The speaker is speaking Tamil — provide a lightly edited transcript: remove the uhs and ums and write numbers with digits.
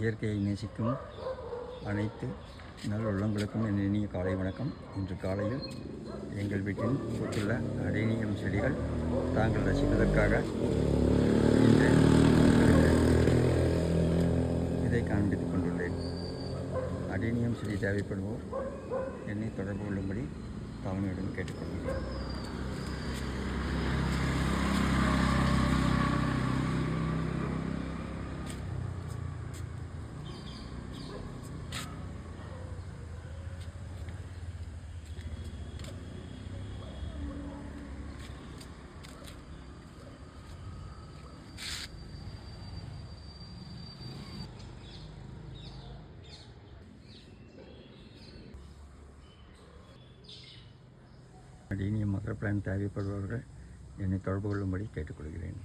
இயற்கையை நேசிக்கும் அனைத்து நல்லுள்ளங்களுக்கும் என் இனிய காலை வணக்கம். இன்று காலையில் எங்கள் வீட்டில் பூத்துள்ள அடேனியம் செடிகள் தாங்கள் ரசிப்பதற்காக இன்று இதை காண்பித்துக் கொண்டுள்ளேன். அடேனியம் செடி தேவைப்படுவோர் என்னை தொடர்பு கொள்ளும்படி தாழ்மையுடன் கேட்டுக்கொள்கிறேன். அடேனியம் மதர் பிளான்ட் தேவைப்படுபவர்கள் என்னை தொடர்பு கொள்ளும்படி கேட்டுக்கொள்கிறேன்.